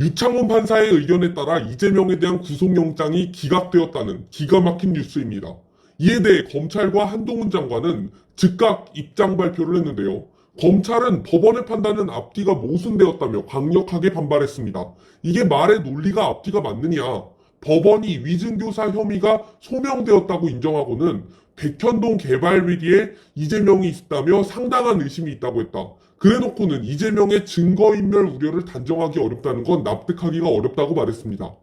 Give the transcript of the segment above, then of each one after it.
유창훈 판사의 의견에 따라 이재명에 대한 구속영장이 기각되었다는 기가 막힌 뉴스입니다. 이에 대해 검찰과 한동훈 장관은 즉각 입장 발표를 했는데요. 검찰은 법원의 판단은 앞뒤가 모순되었다며 강력하게 반발했습니다. 이게 말의 논리가 앞뒤가 맞느냐? 법원이 위증교사 혐의가 소명되었다고 인정하고는 백현동 개발 비리에 이재명이 있다며 상당한 의심이 있다고 했다. 그래놓고는 이재명의 증거인멸 우려를 단정하기 어렵다는 건 납득하기가 어렵다고 말했습니다.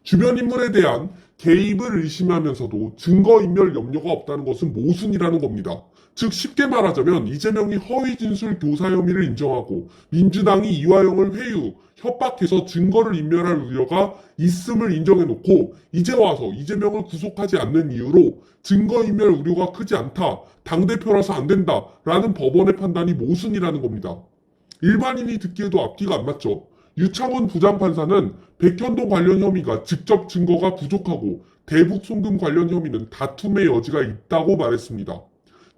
주변 인물에 대한 개입을 의심하면서도 증거인멸 염려가 없다는 것은 모순이라는 겁니다. 즉 쉽게 말하자면 이재명이 허위진술 교사 혐의를 인정하고 민주당이 이화영을 회유, 협박해서 증거를 인멸할 우려가 있음을 인정해놓고 이제 와서 이재명을 구속하지 않는 이유로 증거인멸 우려가 크지 않다, 당대표라서 안 된다 라는 법원의 판단이 모순이라는 겁니다. 일반인이 듣기에도 앞뒤가 안 맞죠. 유창훈 부장판사는 백현동 관련 혐의가 직접 증거가 부족하고 대북 송금 관련 혐의는 다툼의 여지가 있다고 말했습니다.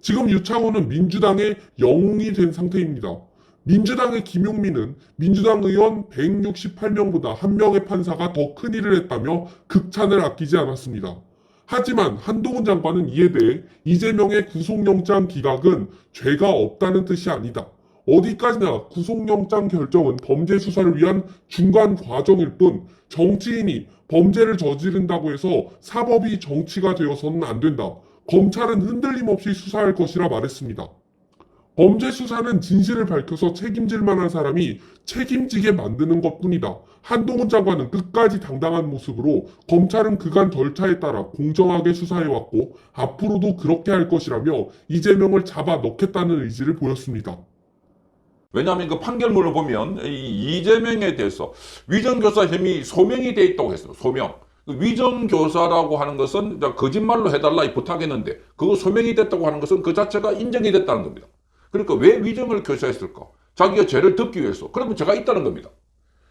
지금 유창훈은 민주당의 영웅이 된 상태입니다. 민주당의 김용민은 민주당 의원 168명보다 한 명의 판사가 더 큰 일을 했다며 극찬을 아끼지 않았습니다. 하지만 한동훈 장관은 이에 대해 이재명의 구속영장 기각은 죄가 없다는 뜻이 아니다. 어디까지나 구속영장 결정은 범죄 수사를 위한 중간 과정일 뿐 정치인이 범죄를 저지른다고 해서 사법이 정치가 되어서는 안 된다. 검찰은 흔들림 없이 수사할 것이라 말했습니다. 범죄 수사는 진실을 밝혀서 책임질 만한 사람이 책임지게 만드는 것뿐이다. 한동훈 장관은 끝까지 당당한 모습으로 검찰은 그간 절차에 따라 공정하게 수사해왔고 앞으로도 그렇게 할 것이라며 이재명을 잡아 넣겠다는 의지를 보였습니다. 왜냐하면 그 판결문을 보면 이재명에 대해서 위정교사 혐의 소명이 돼 있다고 했어요. 소명. 위정교사라고 하는 것은 거짓말로 해달라 부탁했는데 그거 소명이 됐다고 하는 것은 그 자체가 인정이 됐다는 겁니다. 그러니까 왜 위정을 교사했을까? 자기가 죄를 덮기 위해서. 그러면 제가 있다는 겁니다.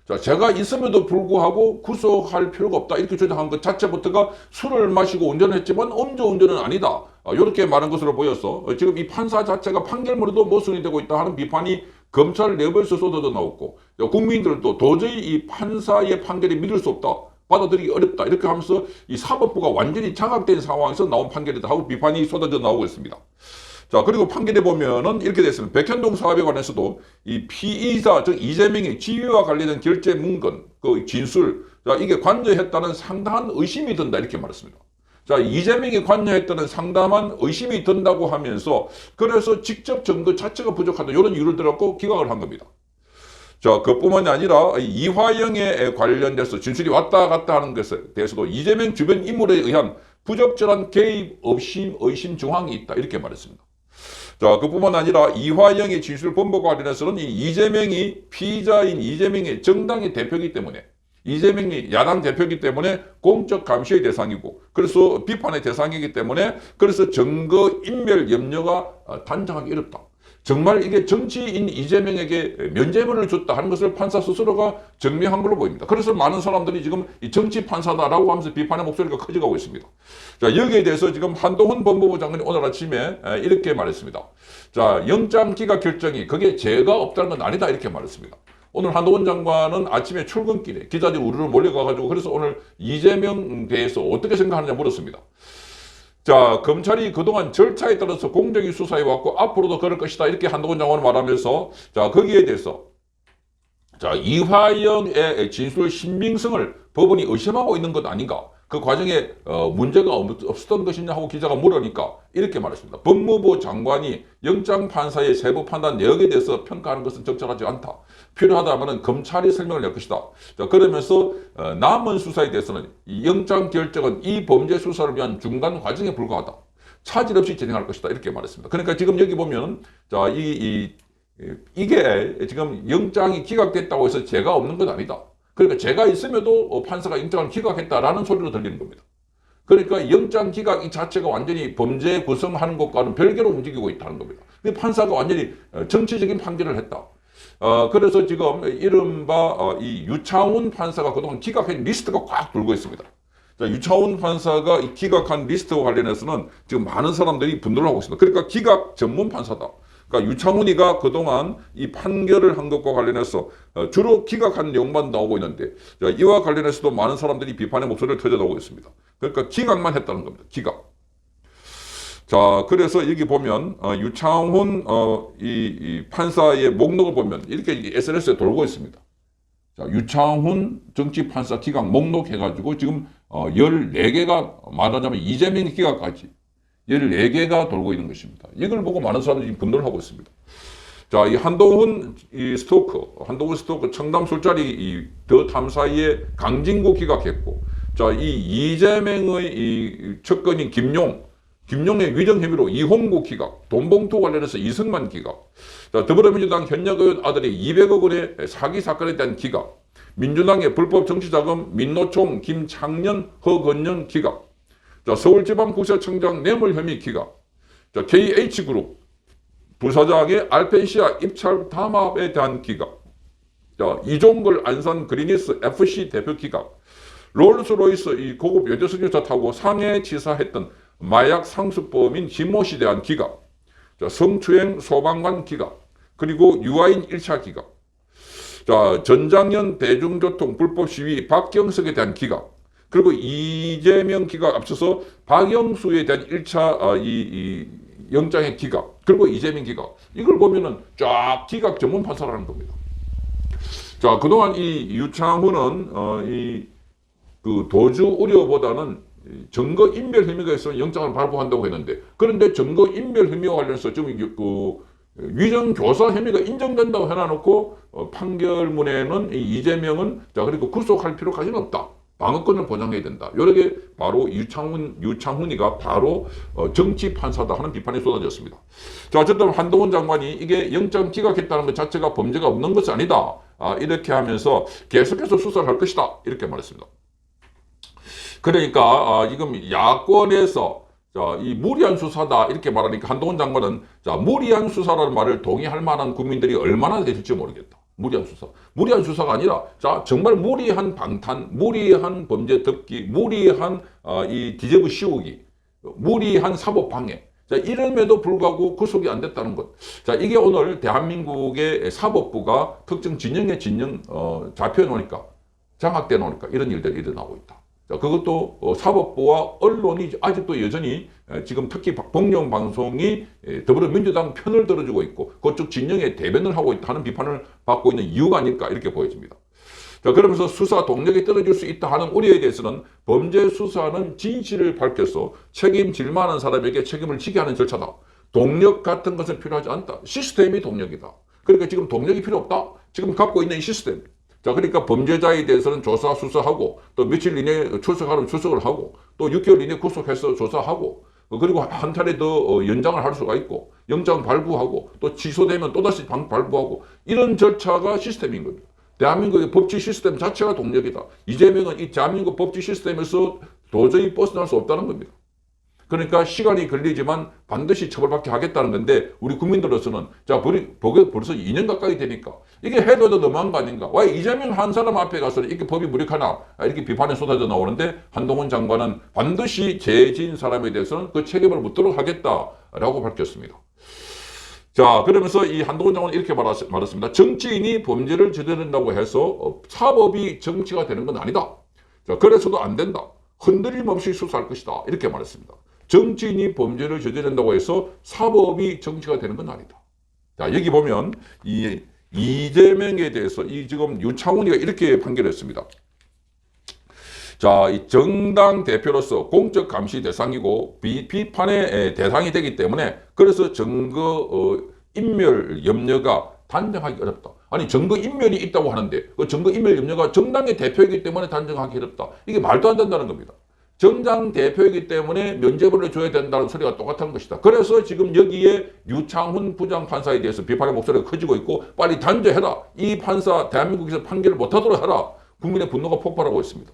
자, 제가 있음에도 불구하고 구속할 필요가 없다. 이렇게 주장한 것 자체부터가 술을 마시고 운전했지만 음주운전은 아니다. 이렇게 말한 것으로 보여서 지금 이 판사 자체가 판결문에도 모순이 되고 있다 하는 비판이 검찰 내부에서 쏟아져 나왔고 국민들도 도저히 이 판사의 판결이 믿을 수 없다. 받아들이기 어렵다. 이렇게 하면서 이 사법부가 완전히 장악된 상황에서 나온 판결이다 하고 비판이 쏟아져 나오고 있습니다. 자, 그리고 판결에 보면은 이렇게 됐습니다. 백현동 사업에 관해서도 이 피의자, 즉 이재명의 지위와 관련된 결재 문건, 그 진술, 자, 이게 관여했다는 상당한 의심이 든다. 이렇게 말했습니다. 자, 이재명이 관여했다는 상당한 의심이 든다고 하면서 그래서 직접 증거 자체가 부족하다. 이런 이유를 들었고 기각을 한 겁니다. 자, 그뿐만이 아니라 이화영에 관련돼서 진술이 왔다 갔다 하는 것에 대해서도 이재명 주변 인물에 의한 부적절한 개입, 의심 정황이 있다. 이렇게 말했습니다. 자, 그뿐만 아니라 이화영의 진술 번복과 관련해서는 이 이재명이 피의자인 이재명의 정당의 대표이기 때문에 이재명이 야당 대표이기 때문에 공적 감시의 대상이고 그래서 비판의 대상이기 때문에 그래서 증거 인멸 염려가 단정하기 어렵다. 정말 이게 정치인 이재명에게 면죄부를 줬다 하는 것을 판사 스스로가 증명한 걸로 보입니다. 그래서 많은 사람들이 지금 이 정치 판사다라고 하면서 비판의 목소리가 커져가고 있습니다. 자, 여기에 대해서 지금 한동훈 법무부 장관이 오늘 아침에 이렇게 말했습니다. 자, 영장 기각 결정이 그게 죄가 없다는 건 아니다 이렇게 말했습니다. 오늘 한동훈 장관은 아침에 출근길에 기자들이 우르르 몰려가가지고 그래서 오늘 이재명 대해서 어떻게 생각하느냐 물었습니다. 자, 검찰이 그동안 절차에 따라서 공정히 수사해왔고 앞으로도 그럴 것이다 이렇게 한동훈 장관은 말하면서 자, 거기에 대해서 자, 이화영의 진술 신빙성을 법원이 의심하고 있는 것 아닌가? 그 과정에 문제가 없었던 것이냐 하고 기자가 물으니까 이렇게 말했습니다. 법무부 장관이 영장 판사의 세부 판단 내역에 대해서 평가하는 것은 적절하지 않다. 필요하다면 검찰이 설명을 낼 것이다. 자, 그러면서 남은 수사에 대해서는 이 영장 결정은 이 범죄 수사를 위한 중간 과정에 불과하다. 차질 없이 진행할 것이다. 이렇게 말했습니다. 그러니까 지금 여기 보면 자, 이게 지금 영장이 기각됐다고 해서 죄가 없는 것 아니다. 그러니까 죄가 있음에도 판사가 영장을 기각했다라는 소리로 들리는 겁니다. 그러니까 영장 기각 이 자체가 완전히 범죄 구성하는 것과는 별개로 움직이고 있다는 겁니다. 판사가 완전히 정치적인 판결을 했다. 그래서 지금 이른바 이 유창훈 판사가 그동안 기각한 리스트가 꽉 돌고 있습니다. 자, 유창훈 판사가 이 기각한 리스트와 관련해서는 지금 많은 사람들이 분노를 하고 있습니다. 그러니까 기각 전문 판사다. 그러니까 유창훈이가 그동안 이 판결을 한 것과 관련해서 주로 기각한 내용만 나오고 있는데, 자, 이와 관련해서도 많은 사람들이 비판의 목소리를 터져나오고 있습니다. 그러니까 기각만 했다는 겁니다. 기각. 자, 그래서 여기 보면 유창훈 이 판사의 목록을 보면 이렇게 SNS에 돌고 있습니다. 자, 유창훈 정치판사 기각 목록 해가지고 지금 14개가, 말하자면 이재명 기각까지 14개가 돌고 있는 것입니다. 이걸 보고 많은 사람들이 분노를 하고 있습니다. 자, 이 한동훈 스토커 청담 술자리 이 더 탐사의 강진구 기각했고, 자, 이 이재명의 이 측근인 김용의 위정 혐의로 이홍구 기각, 돈봉투 관련해서 이승만 기각, 자, 더불어민주당 현역 의원 아들이 200억 원의 사기 사건에 대한 기각, 민주당의 불법 정치자금 민노총 김창년 허건영 기각, 자, 서울지방국세청장 뇌물 혐의 기각, 자, KH그룹 부사장의 알펜시아 입찰 담합에 대한 기각, 자, 이종걸 안산 그리니스 FC 대표 기각, 롤스로이스 이 고급 여대승용차 타고 상해 치사했던 마약 상수범인 김모 씨에 대한 기각, 자, 성추행 소방관 기각, 그리고 유아인 1차 기각, 자, 전장현 대중교통 불법 시위 박경석에 대한 기각, 그리고 이재명 기각 앞서서 박영수에 대한 1차 이 영장의 기각, 그리고 이재명 기각, 이걸 보면은 쫙 기각 전문 판사라는 겁니다. 자, 그동안 이 유창훈은 그 도주 우려보다는 증거 인멸 혐의가 있으면 영장을 발부한다고 했는데, 그런데 증거 인멸 혐의와 관련해서 지금 그 위정 교사 혐의가 인정된다고 해놔놓고 판결문에는 이재명은 자, 그리고 구속할 필요까지는 없다. 방어권을 보장해야 된다. 이렇게 바로 유창훈이가 바로 정치 판사다 하는 비판이 쏟아졌습니다. 자, 어쨌든 한동훈 장관이 이게 영장 기각했다는 것 자체가 범죄가 없는 것이 아니다. 이렇게 하면서 계속해서 수사를 할 것이다. 이렇게 말했습니다. 그러니까 지금 야권에서 이 무리한 수사다 이렇게 말하니까 한동훈 장관은 자, 무리한 수사라는 말을 동의할 만한 국민들이 얼마나 되실지 모르겠다. 무리한 수사가 아니라 자, 정말 무리한 방탄, 무리한 범죄 덮기, 무리한 이 디제브 씌우기, 무리한 사법 방해. 자, 이름에도 불구하고 구속이 안 됐다는 것. 자, 이게 오늘 대한민국의 사법부가 특정 진영에 잡혀 놓으니까, 장악돼 놓으니까 이런 일들이 일어나고 있다. 자, 그것도 사법부와 언론이 아직도 여전히 지금 특히 박봉영 방송이 더불어민주당 편을 들어주고 있고 그쪽 진영에 대변을 하고 있다는 비판을 받고 있는 이유가 아닐까 이렇게 보여집니다. 자, 그러면서 수사 동력이 떨어질 수 있다 하는 우려에 대해서는 범죄 수사는 진실을 밝혀서 책임질 만한 사람에게 책임을 지게 하는 절차다. 동력 같은 것은 필요하지 않다. 시스템이 동력이다. 그러니까 지금 동력이 필요 없다. 지금 갖고 있는 이 시스템. 자, 그러니까 범죄자에 대해서는 조사, 수사하고, 또 며칠 이내에 출석하면 출석을 하고, 또 6개월 이내에 구속해서 조사하고, 그리고 한 차례 더 연장을 할 수가 있고, 영장 발부하고, 또 취소되면 또다시 발부하고, 이런 절차가 시스템인 겁니다. 대한민국의 법치 시스템 자체가 동력이다. 이재명은 이 대한민국 법치 시스템에서 도저히 벗어날 수 없다는 겁니다. 그러니까 시간이 걸리지만 반드시 처벌받게 하겠다는 건데, 우리 국민들로서는 자, 벌써 2년 가까이 되니까 이게 해도 너무한 거 아닌가? 왜 이재명 한 사람 앞에 가서 이렇게 법이 무력하나? 이렇게 비판이 쏟아져 나오는데, 한동훈 장관은 반드시 죄 지은 사람에 대해서는 그 책임을 묻도록 하겠다라고 밝혔습니다. 자, 그러면서 이 한동훈 장관은 이렇게 말했습니다. 정치인이 범죄를 저지른다고 해서 사법이 정치가 되는 건 아니다. 자, 그래서도 안 된다. 흔들림 없이 수사할 것이다. 이렇게 말했습니다. 정치인이 범죄를 저지른다고 해서 사법이 정치가 되는 건 아니다. 자, 여기 보면 이 이재명에 대해서 지금 유창훈이가 이렇게 판결했습니다. 자, 이 정당 대표로서 공적 감시 대상이고 비판의 대상이 되기 때문에 그래서 증거 인멸 염려가 단정하기 어렵다. 아니, 증거 인멸이 있다고 하는데 그 증거 인멸 염려가 정당의 대표이기 때문에 단정하기 어렵다. 이게 말도 안 된다는 겁니다. 정당 대표이기 때문에 면죄부를 줘야 된다는 소리가 똑같은 것이다. 그래서 지금 여기에 유창훈 부장판사에 대해서 비판의 목소리가 커지고 있고 빨리 단죄해라. 이 판사 대한민국에서 판결을 못하도록 해라. 국민의 분노가 폭발하고 있습니다.